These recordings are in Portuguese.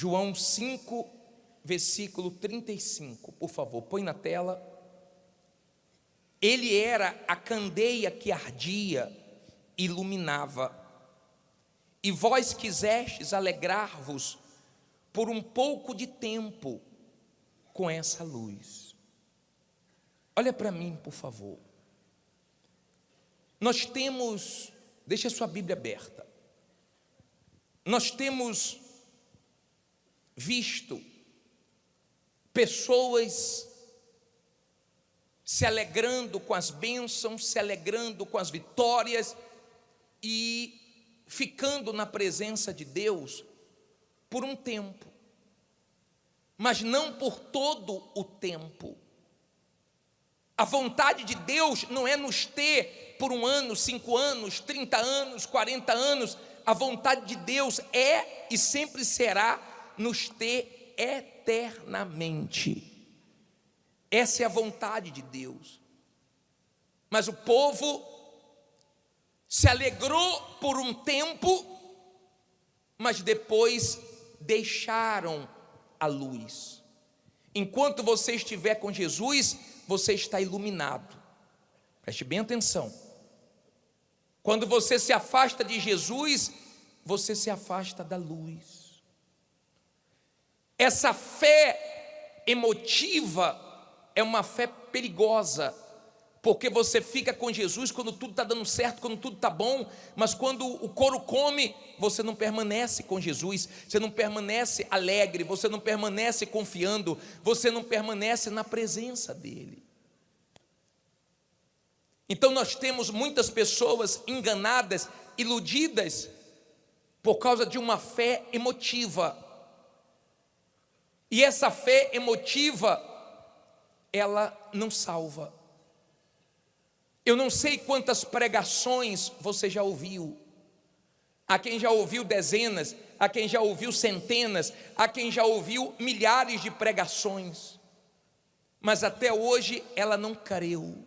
João 5, versículo 35, por favor, põe na tela. Ele era a candeia que ardia, iluminava. E vós quisestes alegrar-vos por um pouco de tempo com essa luz. Olha para mim, por favor. Nós temos, deixa a sua Bíblia aberta. Nós temos visto pessoas se alegrando com as bênçãos, se alegrando com as vitórias e ficando na presença de Deus por um tempo, mas não por todo o tempo. A vontade de Deus não é nos ter por 1 ano, 5 anos, 30 anos, 40 anos. A vontade de Deus é e sempre será nos ter eternamente. Essa é a vontade de Deus. Mas o povo se alegrou por um tempo, mas depois deixaram a luz. Enquanto você estiver com Jesus, você está iluminado. Preste bem atenção. Quando você se afasta de Jesus, você se afasta da luz. Essa fé emotiva é uma fé perigosa, porque você fica com Jesus quando tudo está dando certo, quando tudo está bom, mas quando o couro come, você não permanece com Jesus, você não permanece alegre, você não permanece confiando, você não permanece na presença dEle. Então nós temos muitas pessoas enganadas, iludidas, por causa de uma fé emotiva. E essa fé emotiva, ela não salva. Eu não sei quantas pregações você já ouviu. Há quem já ouviu dezenas, há quem já ouviu centenas, há quem já ouviu milhares de pregações, mas até hoje ela não creu.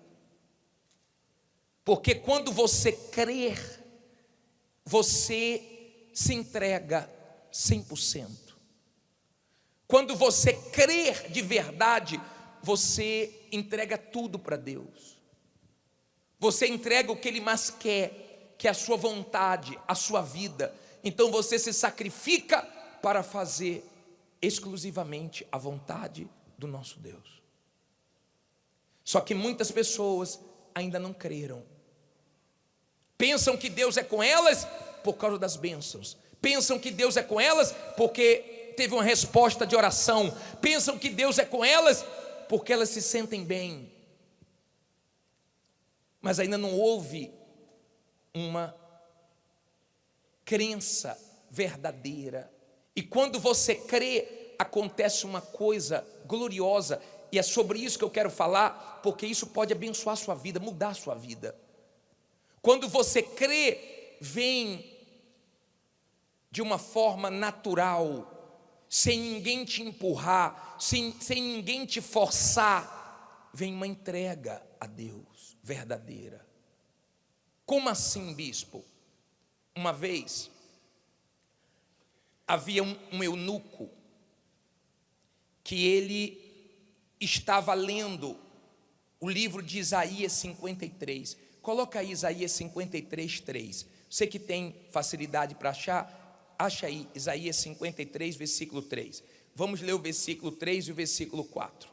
Porque quando você crer, você se entrega 100%. Quando você crer de verdade, você entrega tudo para Deus. Você entrega o que Ele mais quer, que é a sua vontade, a sua vida. Então você se sacrifica para fazer exclusivamente a vontade do nosso Deus. Só que muitas pessoas ainda não creram. Pensam que Deus é com elas por causa das bênçãos. Pensam que Deus é com elas porque teve uma resposta de oração. Pensam que Deus é com elas porque elas se sentem bem. Mas ainda não houve uma crença verdadeira. E quando você crê, acontece uma coisa gloriosa. E é sobre isso que eu quero falar, porque isso pode abençoar a sua vida, mudar a sua vida. Quando você crê, vem de uma forma natural, sem ninguém te empurrar, sem ninguém te forçar, vem uma entrega a Deus verdadeira. Como assim, bispo? Uma vez havia um eunuco que ele estava lendo o livro de Isaías 53. Coloca aí Isaías 53, 3. Você que tem facilidade para achar, acha aí Isaías 53, versículo 3. Vamos ler o versículo 3 e o versículo 4.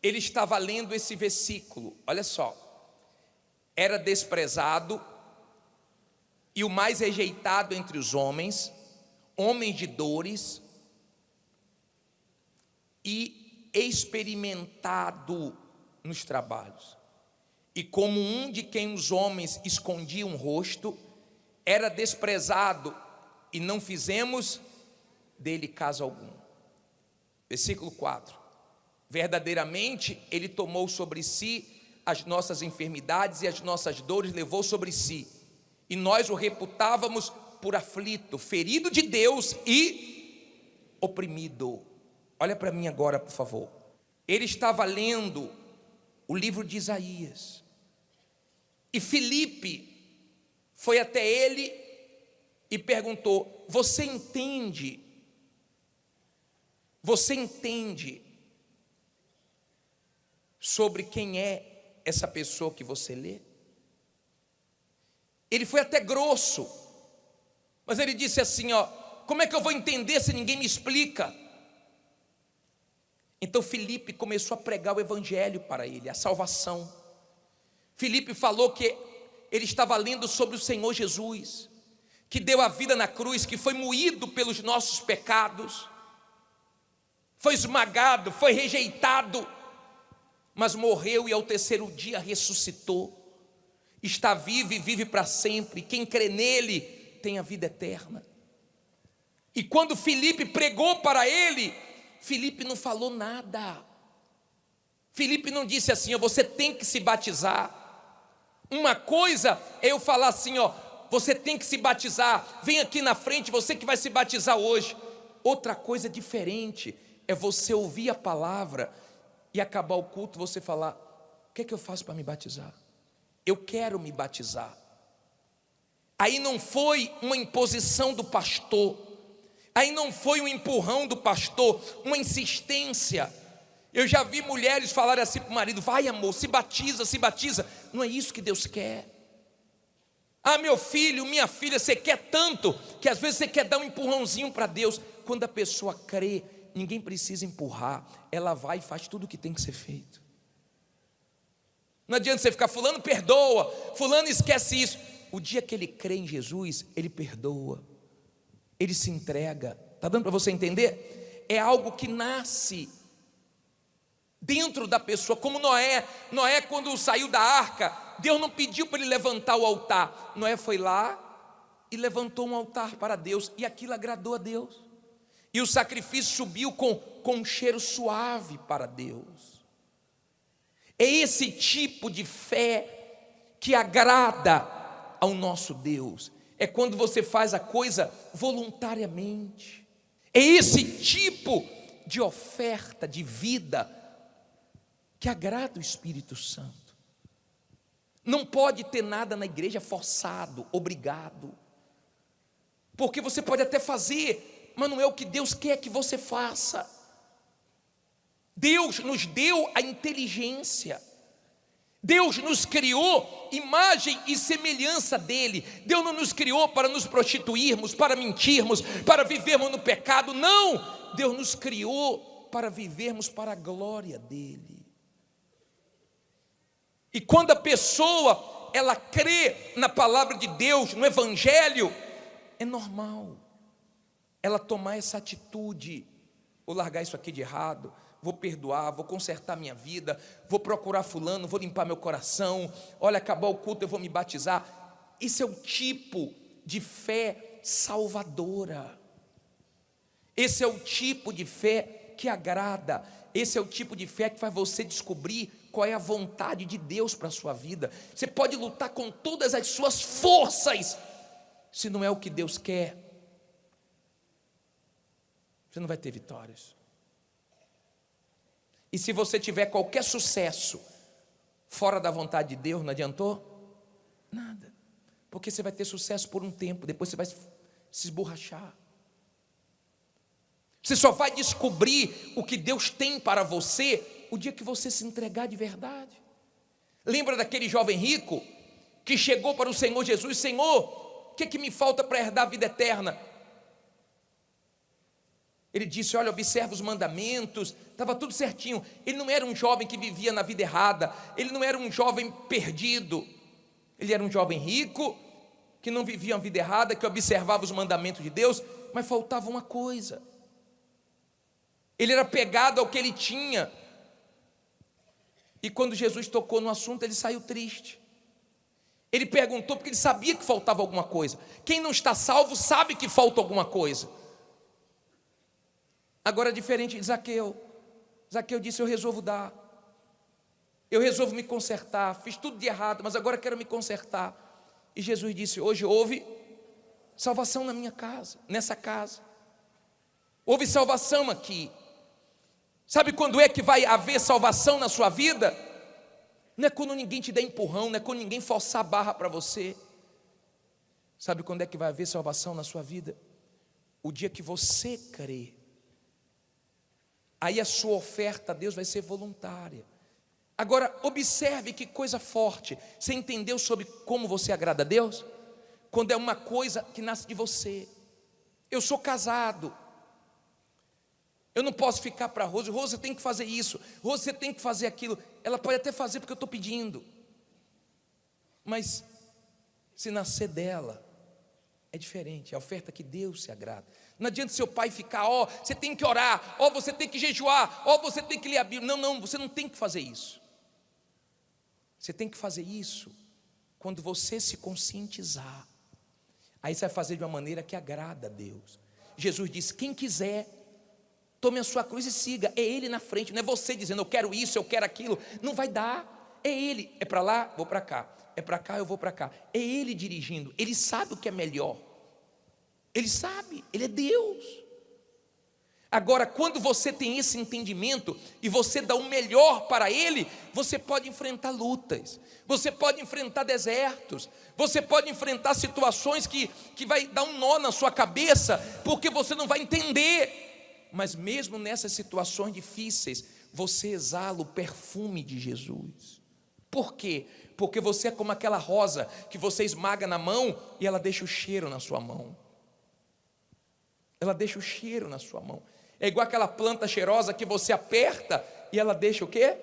Ele estava lendo esse versículo, olha só. Era desprezado e o mais rejeitado entre os homens, homem de dores e experimentado nos trabalhos. E como um de quem os homens escondiam o rosto, era desprezado e não fizemos dele caso algum. Versículo 4. Verdadeiramente ele tomou sobre si as nossas enfermidades e as nossas dores levou sobre si, e nós o reputávamos por aflito, ferido de Deus e oprimido. Olha para mim agora, por favor. Ele estava lendo o livro de Isaías, e Filipe foi até ele e perguntou: você entende Você entende sobre quem é essa pessoa que você lê? Ele foi até grosso, mas ele disse assim, como é que eu vou entender se ninguém me explica? Então Filipe começou a pregar o evangelho para ele, a salvação. Filipe falou que ele estava lendo sobre o Senhor Jesus, que deu a vida na cruz, que foi moído pelos nossos pecados, foi esmagado, foi rejeitado, mas morreu e ao terceiro dia ressuscitou. Está vivo e vive para sempre. Quem crê nele tem a vida eterna. E quando Filipe pregou para ele, Filipe não falou nada. Filipe não disse assim, você tem que se batizar. Uma coisa é eu falar assim, você tem que se batizar, vem aqui na frente, você que vai se batizar hoje. Outra coisa diferente é você ouvir a palavra e acabar o culto, você falar, o que é que eu faço para me batizar? Eu quero me batizar. Aí não foi uma imposição do pastor, aí não foi um empurrão do pastor, uma insistência. Eu já vi mulheres falarem assim para o marido, vai amor, se batiza, se batiza. Não é isso que Deus quer. Meu filho, minha filha, você quer tanto, que às vezes você quer dar um empurrãozinho para Deus. Quando a pessoa crê, ninguém precisa empurrar, ela vai e faz tudo o que tem que ser feito. Não adianta você ficar, fulano perdoa, fulano esquece isso. O dia que ele crê em Jesus, ele perdoa, ele se entrega. Está dando para você entender? É algo que nasce dentro da pessoa, como Noé. Noé, quando saiu da arca, Deus não pediu para ele levantar o altar. Noé foi lá e levantou um altar para Deus, e aquilo agradou a Deus. E o sacrifício subiu com um cheiro suave para Deus. É esse tipo de fé que agrada ao nosso Deus. É quando você faz a coisa voluntariamente. É esse tipo de oferta de vida que agrada o Espírito Santo. Não pode ter nada na igreja forçado, obrigado. Porque você pode até fazer, mas não é o que Deus quer que você faça. Deus nos deu a inteligência. Deus nos criou imagem e semelhança dele. Deus não nos criou para nos prostituirmos, para mentirmos, para vivermos no pecado. Não! Deus nos criou para vivermos para a glória dele. E quando a pessoa, ela crê na palavra de Deus, no evangelho, é normal ela tomar essa atitude. Vou largar isso aqui de errado, vou perdoar, vou consertar minha vida, vou procurar fulano, vou limpar meu coração. Olha, acabar o culto, eu vou me batizar. Esse é o tipo de fé salvadora. Esse é o tipo de fé que agrada. Esse é o tipo de fé que faz você descobrir qual é a vontade de Deus para a sua vida. Você pode lutar com todas as suas forças, se não é o que Deus quer, você não vai ter vitórias. E se você tiver qualquer sucesso fora da vontade de Deus, não adiantou? Nada. Porque você vai ter sucesso por um tempo, depois você vai se esborrachar. Você só vai descobrir o que Deus tem para você o dia que você se entregar de verdade. Lembra daquele jovem rico que chegou para o Senhor Jesus: Senhor, o que é que me falta para herdar a vida eterna? Ele disse: olha, observa os mandamentos. Estava tudo certinho. Ele não era um jovem que vivia na vida errada, ele não era um jovem perdido, ele era um jovem rico, que não vivia uma vida errada, que observava os mandamentos de Deus, mas faltava uma coisa. Ele era apegado ao que ele tinha, e quando Jesus tocou no assunto, ele saiu triste. Ele perguntou porque ele sabia que faltava alguma coisa. Quem não está salvo sabe que falta alguma coisa. Agora, diferente de Zaqueu. Zaqueu disse: eu resolvo dar, eu resolvo me consertar, fiz tudo de errado, mas agora quero me consertar. E Jesus disse: hoje houve salvação na minha casa, nessa casa. Houve salvação aqui. Sabe quando é que vai haver salvação na sua vida? Não é quando ninguém te dá empurrão, não é quando ninguém forçar a barra para você. Sabe quando é que vai haver salvação na sua vida? O dia que você crê aí a sua oferta a Deus vai ser voluntária. Agora, observe que coisa forte. Você entendeu sobre como você agrada a Deus? Quando é uma coisa que nasce de você. Eu sou casado, eu não posso ficar para Rose, você tem que fazer isso, Rose, você tem que fazer aquilo. Ela pode até fazer porque eu estou pedindo, mas se nascer dela, é diferente, é a oferta que Deus se agrada. Não adianta seu pai ficar, você tem que orar, você tem que jejuar, você tem que ler a Bíblia. Não, você não tem que fazer isso. Você tem que fazer isso quando você se conscientizar. Aí você vai fazer de uma maneira que agrada a Deus. Jesus disse: quem quiser, tome a sua cruz e siga. É Ele na frente, não é você dizendo eu quero isso, eu quero aquilo. Não vai dar, é Ele. É para lá, vou para cá. É para cá, eu vou para cá. É Ele dirigindo, Ele sabe o que é melhor. Ele sabe, Ele é Deus. Agora, quando você tem esse entendimento e você dá o melhor para Ele, você pode enfrentar lutas, você pode enfrentar desertos, você pode enfrentar situações que vai dar um nó na sua cabeça, porque você não vai entender. Mas mesmo nessas situações difíceis, você exala o perfume de Jesus. Por quê? Porque você é como aquela rosa que você esmaga na mão e ela deixa o cheiro na sua mão. Ela deixa o cheiro na sua mão. É igual aquela planta cheirosa que você aperta e ela deixa o quê?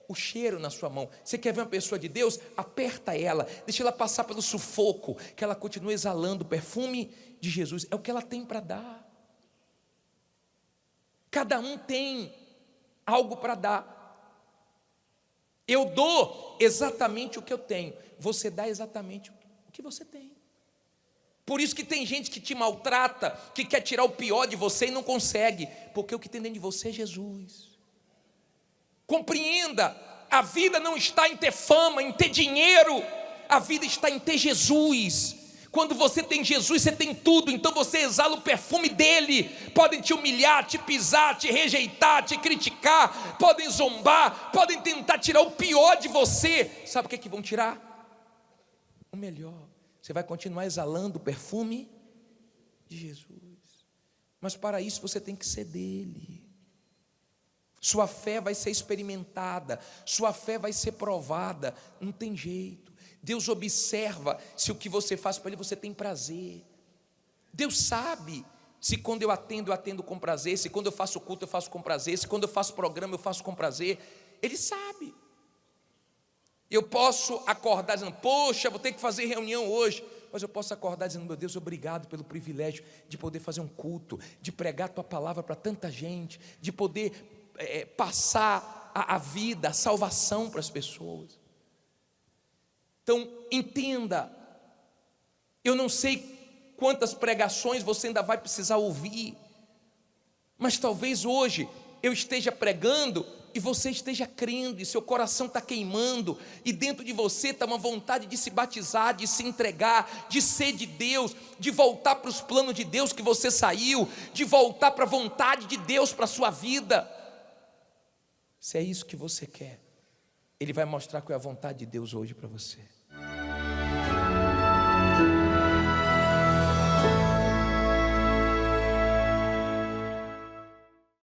O cheiro na sua mão. Você quer ver uma pessoa de Deus? Aperta ela, deixa ela passar pelo sufoco, que ela continue exalando o perfume de Jesus. É o que ela tem para dar. Cada um tem algo para dar. Eu dou exatamente o que eu tenho, você dá exatamente o que você tem. Por isso que tem gente que te maltrata, que quer tirar o pior de você e não consegue, porque o que tem dentro de você é Jesus. Compreenda, a vida não está em ter fama, em ter dinheiro, a vida está em ter Jesus. Quando você tem Jesus, você tem tudo, então você exala o perfume dele. Podem te humilhar, te pisar, te rejeitar, te criticar, podem zombar, podem tentar tirar o pior de você. Sabe o que vão tirar? O melhor. Você vai continuar exalando o perfume de Jesus. Mas para isso você tem que ser dele. Sua fé vai ser experimentada, sua fé vai ser provada, não tem jeito. Deus observa se o que você faz para Ele você tem prazer. Deus sabe se quando eu atendo com prazer, se quando eu faço culto eu faço com prazer, se quando eu faço programa eu faço com prazer. Ele sabe. Eu posso acordar dizendo, poxa, vou ter que fazer reunião hoje. Mas eu posso acordar dizendo, meu Deus, obrigado pelo privilégio de poder fazer um culto, de pregar a tua palavra para tanta gente, de poder passar a vida, a salvação para as pessoas. Então, entenda, eu não sei quantas pregações você ainda vai precisar ouvir, mas talvez hoje eu esteja pregando e você esteja crendo, e seu coração está queimando, e dentro de você está uma vontade de se batizar, de se entregar, de ser de Deus, de voltar para os planos de Deus que você saiu, de voltar para a vontade de Deus para a sua vida. Se é isso que você quer, Ele vai mostrar qual é a vontade de Deus hoje para você.